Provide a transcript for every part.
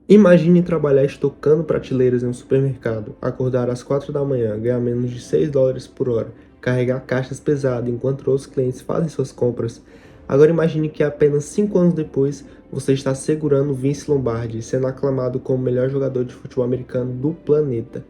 Imagine trabalhar estocando prateleiras em um supermercado, acordar às 4 da manhã, ganhar menos de $6 por hora, carregar caixas pesadas enquanto outros clientes fazem suas compras. Agora imagine que apenas 5 anos depois você está segurando Vince Lombardi, sendo aclamado como o melhor jogador de futebol americano do planeta.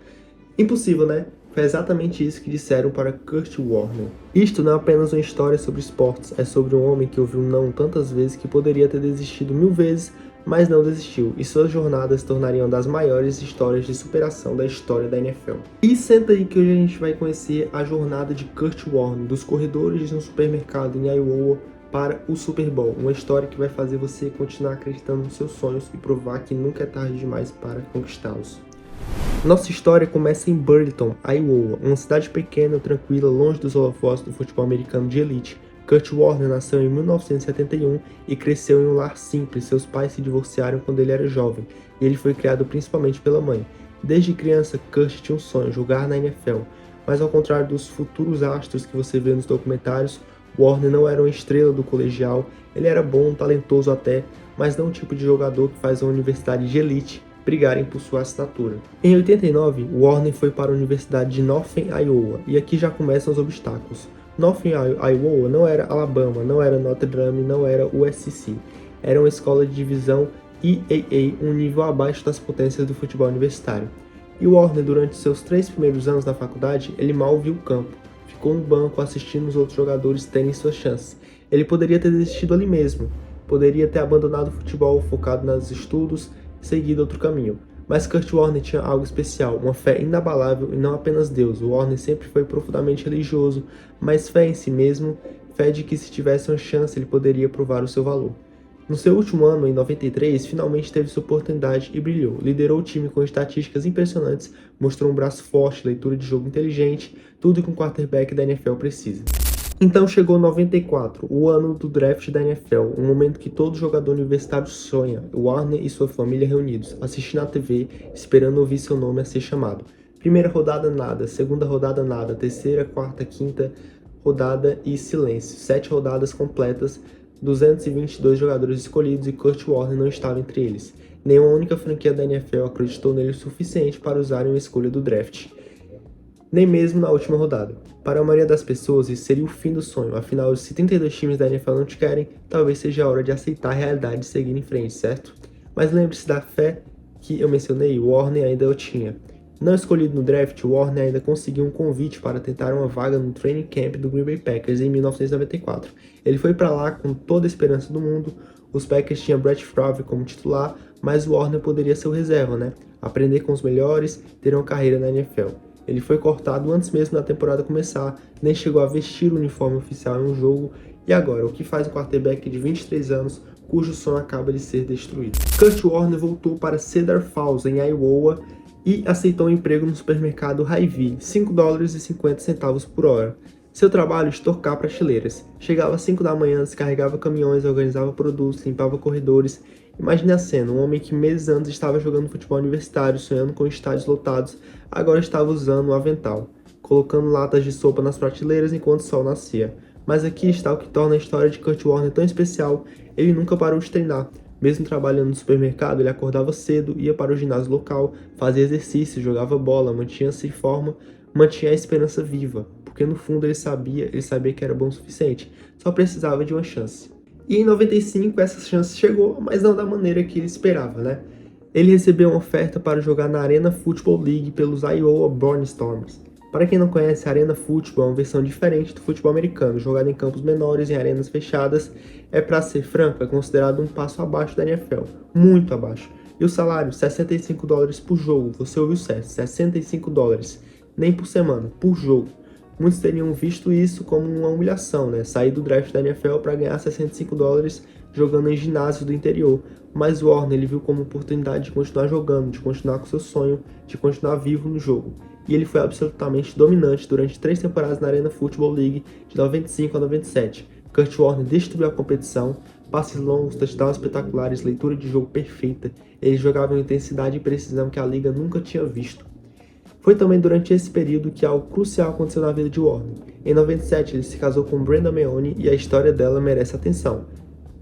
Impossível, né? Foi exatamente isso que disseram para Kurt Warner. Isto não é apenas uma história sobre esportes, é sobre um homem que ouviu não tantas vezes que poderia ter desistido 1000 vezes, mas não desistiu, e suas jornadas se tornariam das maiores histórias de superação da história da NFL. E senta aí que hoje a gente vai conhecer a jornada de Kurt Warner, dos corredores de um supermercado em Iowa para o Super Bowl, uma história que vai fazer você continuar acreditando nos seus sonhos e provar que nunca é tarde demais para conquistá-los. Nossa história começa em Burlington, Iowa, uma cidade pequena, tranquila, longe dos holofotes do futebol americano de elite. Kurt Warner nasceu em 1971 e cresceu em um lar simples. Seus pais se divorciaram quando ele era jovem, e ele foi criado principalmente pela mãe. Desde criança, Kurt tinha um sonho, jogar na NFL, mas ao contrário dos futuros astros que você vê nos documentários, Warner não era uma estrela do colegial. Ele era bom, talentoso até, mas não o tipo de jogador que faz uma universidade de elite brigarem por sua assinatura. Em 89, Warner foi para a Universidade de Northern Iowa, e aqui já começam os obstáculos. Northern Iowa não era Alabama, não era Notre Dame, não era USC. Era uma escola de divisão EAA, um nível abaixo das potências do futebol universitário. E Warner, durante seus 3 primeiros anos na faculdade, ele mal viu o campo. Ficou no banco assistindo os outros jogadores terem suas chances. Ele poderia ter desistido ali mesmo. Poderia ter abandonado o futebol, focado nos estudos, seguido outro caminho. Mas Kurt Warner tinha algo especial, uma fé inabalável e não apenas Deus. Warner sempre foi profundamente religioso, mas fé em si mesmo, fé de que se tivesse uma chance ele poderia provar o seu valor. No seu último ano, em 93, finalmente teve sua oportunidade e brilhou. Liderou o time com estatísticas impressionantes, mostrou um braço forte, leitura de jogo inteligente, tudo que um quarterback da NFL precisa. Então chegou 94, o ano do draft da NFL, um momento que todo jogador universitário sonha, Warner e sua família reunidos, assistindo à TV, esperando ouvir seu nome a ser chamado. Primeira rodada nada, segunda rodada nada, terceira, quarta, quinta rodada e silêncio. 7 rodadas completas, 222 jogadores escolhidos e Kurt Warner não estava entre eles. Nenhuma única franquia da NFL acreditou nele o suficiente para usarem uma escolha do draft. Nem mesmo na última rodada. Para a maioria das pessoas, isso seria o fim do sonho, afinal, se 32 times da NFL não te querem, talvez seja a hora de aceitar a realidade e seguir em frente, certo? Mas lembre-se da fé que eu mencionei, Warner ainda o tinha. Não escolhido no draft, Warner ainda conseguiu um convite para tentar uma vaga no training camp do Green Bay Packers em 1994. Ele foi para lá com toda a esperança do mundo. Os Packers tinham Brett Favre como titular, mas Warner poderia ser o reserva, né? Aprender com os melhores, ter uma carreira na NFL. Ele foi cortado antes mesmo da temporada começar, nem chegou a vestir o uniforme oficial em um jogo. E agora, o que faz um quarterback de 23 anos, cujo sonho acaba de ser destruído? Kurt Warner voltou para Cedar Falls, em Iowa, e aceitou um emprego no supermercado Hy-Vee, $5,50 por hora. Seu trabalho, estocar prateleiras. Chegava às 5 da manhã, descarregava caminhões, organizava produtos, limpava corredores. Imagine a cena, um homem que meses antes estava jogando futebol universitário, sonhando com estádios lotados, agora estava usando um avental, colocando latas de sopa nas prateleiras enquanto o sol nascia. Mas aqui está o que torna a história de Kurt Warner tão especial: ele nunca parou de treinar. Mesmo trabalhando no supermercado, ele acordava cedo, ia para o ginásio local, fazia exercício, jogava bola, mantinha-se em forma, mantinha a esperança viva, porque no fundo ele sabia que era bom o suficiente, só precisava de uma chance. E em 95 essa chance chegou, mas não da maneira que ele esperava, né? Ele recebeu uma oferta para jogar na Arena Football League pelos Iowa Barnstormers. Para quem não conhece, a Arena Football é uma versão diferente do futebol americano, jogada em campos menores, em arenas fechadas. Para ser franco, é considerado um passo abaixo da NFL, muito abaixo. E o salário, $65 por jogo, você ouviu certo, $65, nem por semana, por jogo. Muitos teriam visto isso como uma humilhação, né? Sair do draft da NFL para ganhar $65 jogando em ginásios do interior. Mas Warner ele viu como oportunidade de continuar jogando, de continuar com seu sonho, de continuar vivo no jogo. E ele foi absolutamente dominante durante 3 temporadas na Arena Football League, de 95 a 97. Kurt Warner destruiu a competição, passes longos, touchdowns espetaculares, leitura de jogo perfeita. Ele jogava em intensidade e precisão que a liga nunca tinha visto. Foi também durante esse período que algo crucial aconteceu na vida de Warner. Em 97, ele se casou com Brenda Meone e a história dela merece atenção.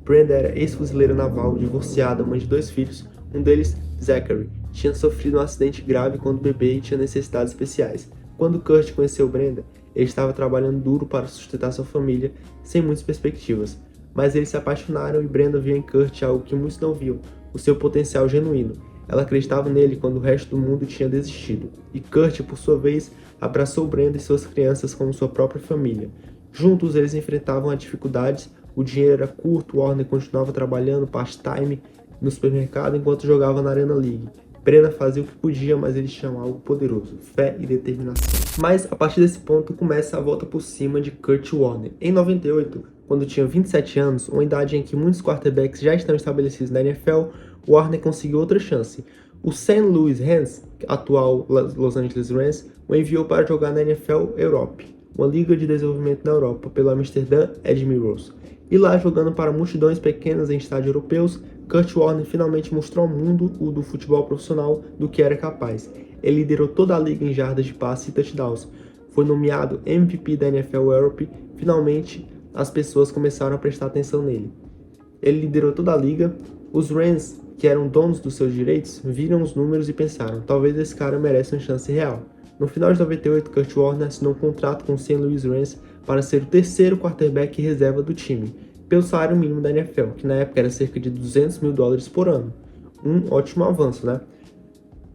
Brenda era ex-fuzileira naval, divorciada, mãe de 2 filhos, um deles Zachary, tinha sofrido um acidente grave quando bebê e tinha necessidades especiais. Quando Kurt conheceu Brenda, ele estava trabalhando duro para sustentar sua família, sem muitas perspectivas. Mas eles se apaixonaram e Brenda viu em Kurt algo que muitos não viam, o seu potencial genuíno. Ela acreditava nele quando o resto do mundo tinha desistido. E Kurt, por sua vez, abraçou Brenda e suas crianças como sua própria família. Juntos eles enfrentavam as dificuldades, o dinheiro era curto, Warner continuava trabalhando part-time no supermercado enquanto jogava na Arena League. Brenda fazia o que podia, mas eles tinham algo poderoso, fé e determinação. Mas, a partir desse ponto, começa a volta por cima de Kurt Warner. Em 98, quando tinha 27 anos, uma idade em que muitos quarterbacks já estão estabelecidos na NFL, Warner conseguiu outra chance. O St. Louis Rams, atual Los Angeles Rams, o enviou para jogar na NFL Europe, uma liga de desenvolvimento na Europa, pelo Amsterdã Admirals. E lá, jogando para multidões pequenas em estádios europeus, Kurt Warner finalmente mostrou ao mundo o do futebol profissional do que era capaz. Ele liderou toda a liga em jardas de passe e touchdowns. Foi nomeado MVP da NFL Europe. Finalmente, as pessoas começaram a prestar atenção nele. Ele liderou toda a liga. Os Rams, que eram donos dos seus direitos, viram os números e pensaram, talvez esse cara mereça uma chance real. No final de 98, Kurt Warner assinou um contrato com o St. Louis Rams para ser o terceiro quarterback reserva do time, pelo salário mínimo da NFL, que na época era cerca de $200 mil por ano. Um ótimo avanço, né?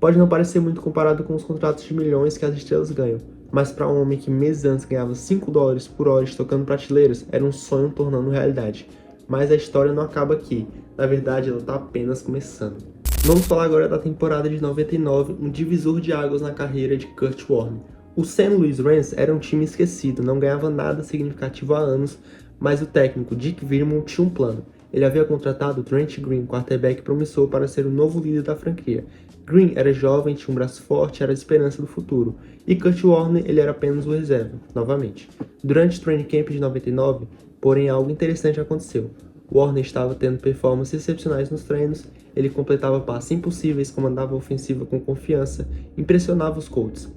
Pode não parecer muito comparado com os contratos de milhões que as estrelas ganham, mas para um homem que meses antes ganhava $5 por hora estocando prateleiras, era um sonho tornando realidade. Mas a história não acaba aqui, na verdade ela está apenas começando. Vamos falar agora da temporada de 99, um divisor de águas na carreira de Kurt Warner. O St. Louis Rams era um time esquecido, não ganhava nada significativo há anos, mas o técnico Dick Vermeil tinha um plano. Ele havia contratado Trent Green, quarterback promissor, para ser o novo líder da franquia. Green era jovem, tinha um braço forte, era a esperança do futuro. E Kurt Warner, ele era apenas o reserva, novamente. Durante o training camp de 99, porém algo interessante aconteceu. Warner estava tendo performances excepcionais nos treinos, ele completava passes impossíveis, comandava a ofensiva com confiança, impressionava os Colts.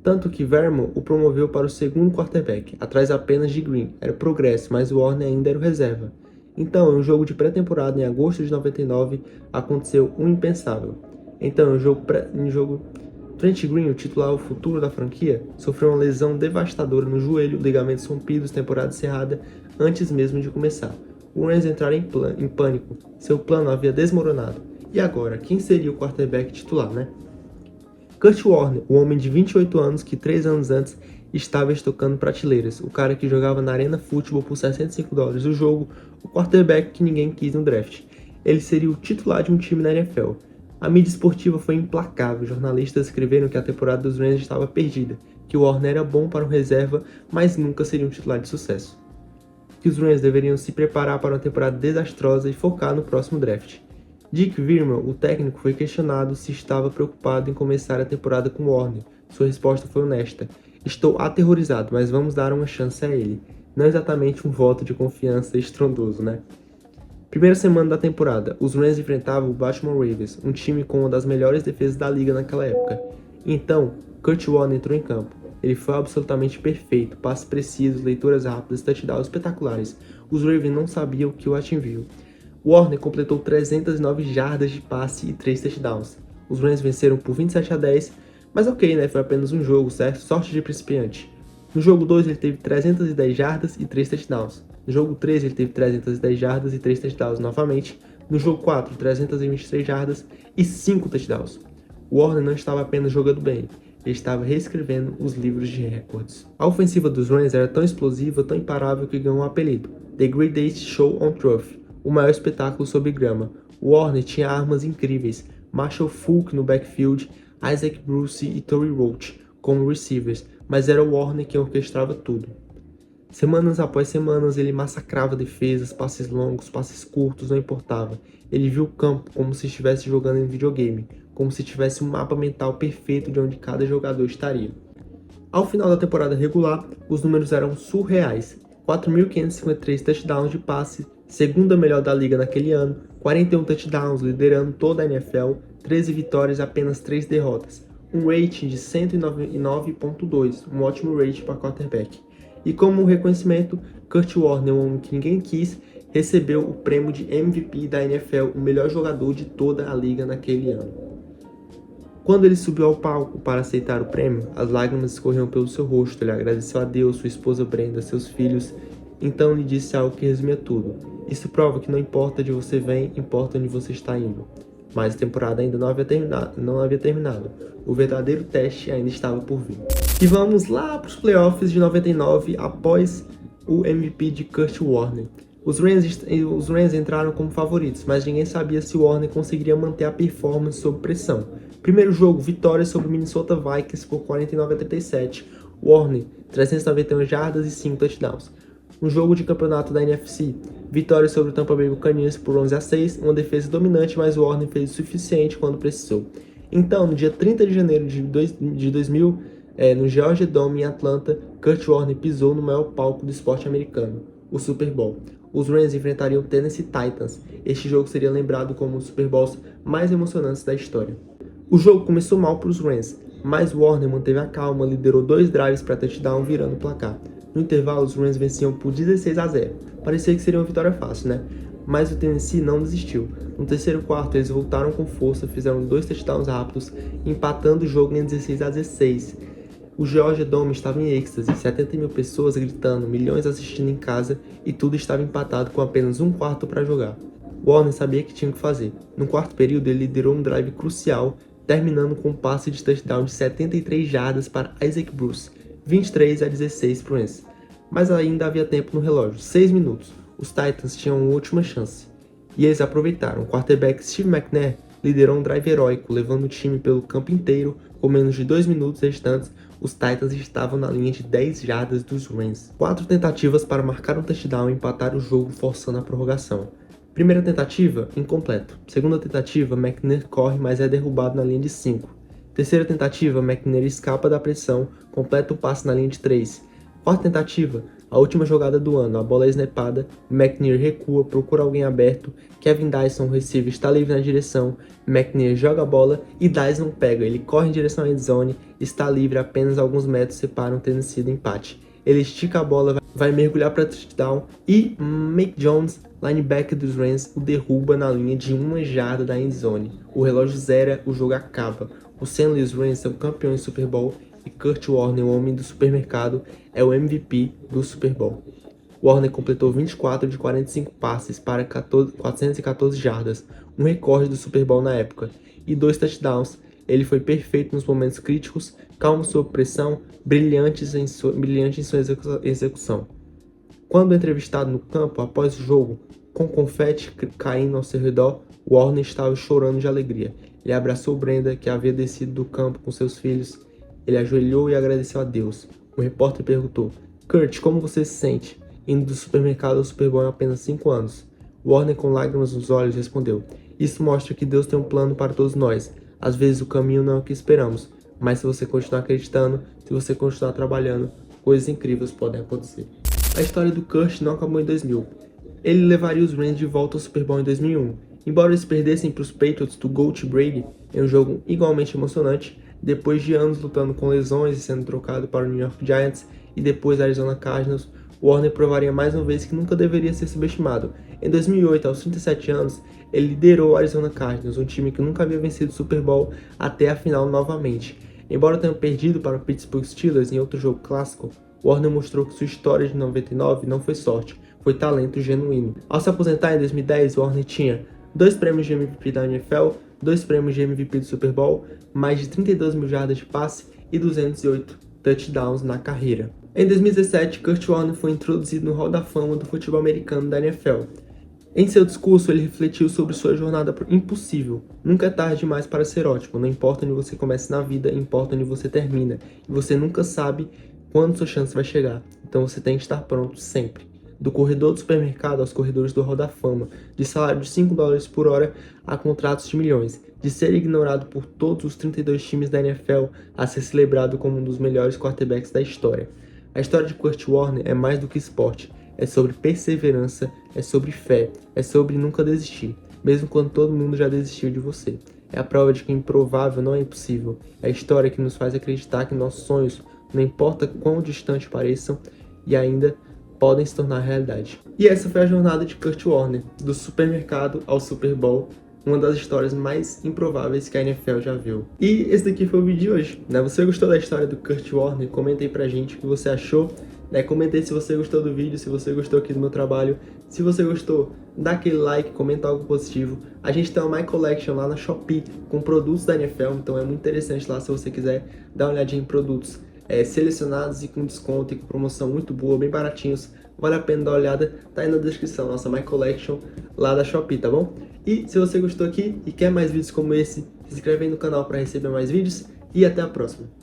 Tanto que Vermeil o promoveu para o segundo quarterback, atrás apenas de Green. Era progresso, mas Warner ainda era o reserva. Então, em um jogo de pré-temporada em agosto de 99, aconteceu um impensável. Então, em jogo Trent Green, o titular, o futuro da franquia, sofreu uma lesão devastadora no joelho, ligamentos rompidos, temporada encerrada, antes mesmo de começar. O Rams entraram em pânico, seu plano havia desmoronado. E agora, quem seria o quarterback titular, né? Kurt Warner, o homem de 28 anos que 3 anos antes estava estocando prateleiras, o cara que jogava na Arena Football por $65 o jogo, o quarterback que ninguém quis no draft. Ele seria o titular de um time na NFL. A mídia esportiva foi implacável, jornalistas escreveram que a temporada dos Rams estava perdida, que o Warner era bom para um reserva, mas nunca seria um titular de sucesso. Que os Rams deveriam se preparar para uma temporada desastrosa e focar no próximo draft. Dick Vermeil, o técnico, foi questionado se estava preocupado em começar a temporada com Warner. Sua resposta foi honesta. Estou aterrorizado, mas vamos dar uma chance a ele. Não exatamente um voto de confiança estrondoso, né? Primeira semana da temporada, os Rams enfrentavam o Baltimore Ravens, um time com uma das melhores defesas da liga naquela época. Então, Kurt Warner entrou em campo. Ele foi absolutamente perfeito, passes precisos, leituras rápidas, touchdowns espetaculares. Os Ravens não sabiam o que o atingiu. Warner completou 309 jardas de passe e 3 touchdowns. Os Rams venceram por 27-10, mas ok, né? Foi apenas um jogo, certo? Sorte de principiante. No jogo 2 ele teve 310 jardas e 3 touchdowns. No jogo 3 ele teve 310 jardas e 3 touchdowns novamente. No jogo 4, 323 jardas e 5 touchdowns. Warner não estava apenas jogando bem, ele estava reescrevendo os livros de recordes. A ofensiva dos Rams era tão explosiva, tão imparável que ganhou um apelido, The Greatest Show on Turf, o maior espetáculo sobre grama. Warner tinha armas incríveis, Marshall Faulk no backfield, Isaac Bruce e Torrey Roach como receivers, mas era Warner quem orquestrava tudo. Semanas após semanas ele massacrava defesas, passes longos, passes curtos, não importava. Ele viu o campo como se estivesse jogando em videogame, como se tivesse um mapa mental perfeito de onde cada jogador estaria. Ao final da temporada regular, os números eram surreais. 4.553 touchdowns de passe, segunda melhor da liga naquele ano, 41 touchdowns, liderando toda a NFL, 13 vitórias e apenas 3 derrotas. Um rating de 109.2, um ótimo rating para quarterback. E como reconhecimento, Kurt Warner, um homem que ninguém quis, recebeu o prêmio de MVP da NFL, o melhor jogador de toda a liga naquele ano. Quando ele subiu ao palco para aceitar o prêmio, as lágrimas escorriam pelo seu rosto. Ele agradeceu a Deus, sua esposa Brenda, seus filhos. Então lhe disse algo que resumia tudo. Isso prova que não importa de onde você vem, importa onde você está indo. Mas a temporada ainda não havia terminado. O verdadeiro teste ainda estava por vir. E vamos lá para os playoffs de 99, após o MVP de Kurt Warner. Os Rams entraram como favoritos, mas ninguém sabia se o Warner conseguiria manter a performance sob pressão. Primeiro jogo, vitória sobre o Minnesota Vikings por 49-37. Warner, 391 jardas e 5 touchdowns. Um jogo de campeonato da NFC, vitória sobre o Tampa Bay Buccaneers por 11-6, uma defesa dominante, mas o Warner fez o suficiente quando precisou. Então, no dia 30 de janeiro de 2000, no Georgia Dome em Atlanta, Kurt Warner pisou no maior palco do esporte americano, o Super Bowl. Os Rams enfrentariam o Tennessee Titans. Este jogo seria lembrado como um dos Super Bowls mais emocionantes da história. O jogo começou mal para os Rams, mas Warner manteve a calma, liderou 2 drives para touchdown, virando o placar. No intervalo, os Rams venciam por 16-0. Parecia que seria uma vitória fácil, né? Mas o Tennessee não desistiu. No terceiro quarto, eles voltaram com força, fizeram 2 touchdowns rápidos, empatando o jogo em 16-16. O Georgia Dome estava em êxtase, 70 mil pessoas gritando, milhões assistindo em casa, e tudo estava empatado com apenas um quarto para jogar. Warner sabia o que tinha que fazer. No quarto período, ele liderou um drive crucial, terminando com um passe de touchdown de 73 jardas para Isaac Bruce, 23-16 para o Rams. Mas ainda havia tempo no relógio, 6 minutos. Os Titans tinham uma última chance. E eles aproveitaram. O quarterback Steve McNair liderou um drive heróico, levando o time pelo campo inteiro. Com menos de 2 minutos restantes, os Titans estavam na linha de 10 jardas dos Rams. 4 tentativas para marcar um touchdown e empatar o jogo, forçando a prorrogação. Primeira tentativa, incompleto. Segunda tentativa, McNair corre, mas é derrubado na linha de 5. Terceira tentativa, McNair escapa da pressão, completa o passe na linha de 3. Quarta tentativa, a última jogada do ano, a bola é snapada, McNair recua, procura alguém aberto, Kevin Dyson, o receiver, está livre na direção, McNair joga a bola e Dyson pega, ele corre em direção à endzone, está livre, apenas alguns metros separam o Tennessee do empate. Ele estica a bola, vai mergulhar para touchdown e Mac Jones, linebacker dos Rams, o derruba na linha de 1 jarda da endzone. O relógio zera, o jogo acaba. Os St. Louis Rams são campeões do Super Bowl e Kurt Warner, o homem do supermercado, é o MVP do Super Bowl. Warner completou 24 de 45 passes para 414 jardas, um recorde do Super Bowl na época, e 2 touchdowns. Ele foi perfeito nos momentos críticos, calmo sob pressão, brilhante em sua execução. Quando entrevistado no campo após o jogo, com confete caindo ao seu redor, Warner estava chorando de alegria. Ele abraçou Brenda, que havia descido do campo com seus filhos. Ele ajoelhou e agradeceu a Deus. O repórter perguntou: Kurt, como você se sente? Indo do supermercado ao Super Bowl em apenas 5 anos. Warner, com lágrimas nos olhos, respondeu: Isso mostra que Deus tem um plano para todos nós. Às vezes o caminho não é o que esperamos, mas se você continuar acreditando, se você continuar trabalhando, coisas incríveis podem acontecer. A história do Kurt não acabou em 2000. Ele levaria os Rams de volta ao Super Bowl em 2001. Embora eles perdessem para os Patriots do GOAT Brady em um jogo igualmente emocionante, depois de anos lutando com lesões e sendo trocado para o New York Giants e depois Arizona Cardinals, Warner provaria mais uma vez que nunca deveria ser subestimado. Em 2008, aos 37 anos, ele liderou o Arizona Cardinals, um time que nunca havia vencido o Super Bowl até a final novamente. Embora tenha perdido para o Pittsburgh Steelers em outro jogo clássico, Warner mostrou que sua história de 99 não foi sorte, foi talento genuíno. Ao se aposentar em 2010, Warner tinha 2 prêmios de MVP da NFL, 2 prêmios de MVP do Super Bowl, mais de 32 mil jardas de passe e 208 touchdowns na carreira. Em 2017, Kurt Warner foi introduzido no Hall da Fama do futebol americano da NFL. Em seu discurso, ele refletiu sobre sua jornada impossível. Nunca é tarde demais para ser ótimo, não importa onde você comece na vida, importa onde você termina. E você nunca sabe quando sua chance vai chegar, então você tem que estar pronto sempre. Do corredor do supermercado aos corredores do Hall da Fama, de salário de $5 por hora a contratos de milhões, de ser ignorado por todos os 32 times da NFL a ser celebrado como um dos melhores quarterbacks da história. A história de Kurt Warner é mais do que esporte, é sobre perseverança, é sobre fé, é sobre nunca desistir, mesmo quando todo mundo já desistiu de você. É a prova de que o improvável não é impossível, é a história que nos faz acreditar que nossos sonhos, não importa quão distantes pareçam, e ainda podem se tornar realidade. E essa foi a jornada de Kurt Warner, do supermercado ao Super Bowl, uma das histórias mais improváveis que a NFL já viu. E esse daqui foi o vídeo de hoje, né? Você gostou da história do Kurt Warner? Comenta aí pra gente o que você achou, né? Comenta aí se você gostou do vídeo, se você gostou aqui do meu trabalho. Se você gostou, dá aquele like, comenta algo positivo. A gente tem uma My Collection lá na Shopee com produtos da NFL, então é muito interessante lá se você quiser dar uma olhadinha em produtos selecionados e com desconto e com promoção muito boa, bem baratinhos. Vale a pena dar uma olhada, tá aí na descrição, nossa My Collection lá da Shopee, tá bom? E se você gostou aqui e quer mais vídeos como esse, se inscreve aí no canal para receber mais vídeos e até a próxima.